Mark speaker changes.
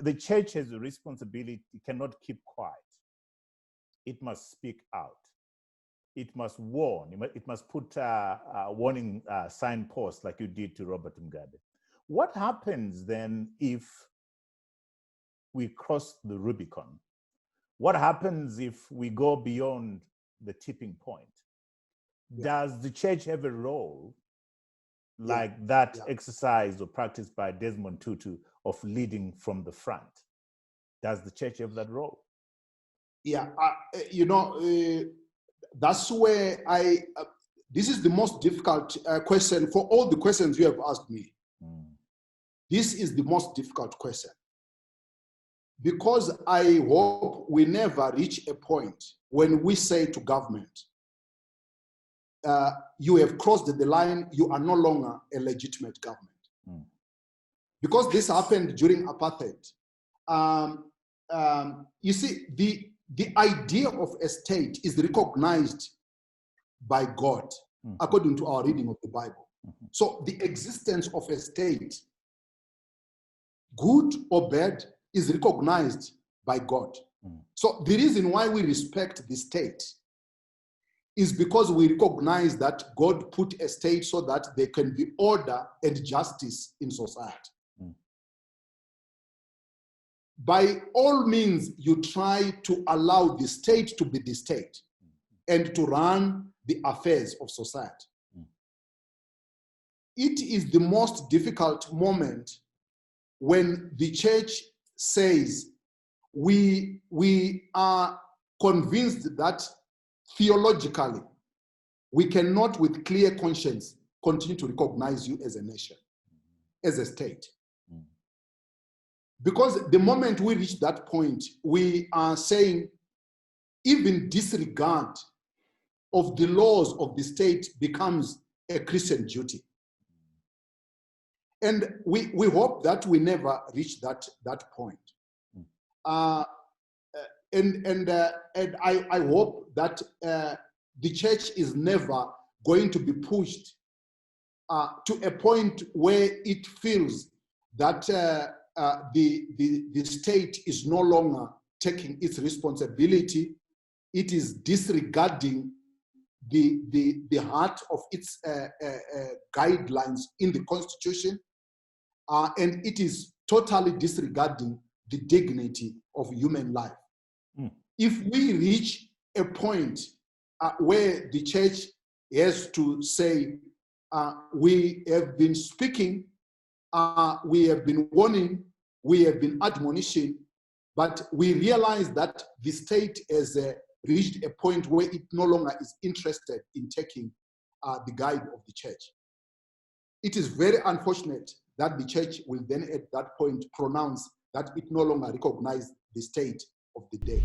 Speaker 1: the church has a responsibility, it cannot keep quiet. It must speak out. It must warn. It must put a warning signpost like you did to Robert Mugabe. What happens then if we cross the Rubicon? What happens if we go beyond the tipping point? Does the church have a role like that exercise or practice by Desmond Tutu of leading from the front? Does the church have that role?
Speaker 2: Yeah, that's where this is the most difficult question for all the questions you have asked me. This is the most difficult question. Because I hope we never reach a point when we say to government, you have crossed the line, you are no longer a legitimate government. Because this happened during apartheid. You see, the idea of a state is recognized by God, according to our reading of the Bible. So the existence of a state, good or bad, is recognized by God. So the reason why we respect the state is because we recognize that God put a state so that there can be order and justice in society. By all means, you try to allow the state to be the state and to run the affairs of society. It is the most difficult moment when the church says we are convinced that theologically we cannot with clear conscience continue to recognize you as a nation, as a state. Because the moment we reach that point, we are saying even disregard of the laws of the state becomes a Christian duty. And we hope that we never reach that point. And I hope that the church is never going to be pushed to a point where it feels that the state is no longer taking its responsibility. It is disregarding the heart of its guidelines in the Constitution, and it is totally disregarding the dignity of human life. If we reach a point where the church has to say, we have been speaking, we have been warning, we have been admonishing, but we realize that the state has reached a point where it no longer is interested in taking the guide of the church. It is very unfortunate that the church will then at that point pronounce that it no longer recognizes the state of the day.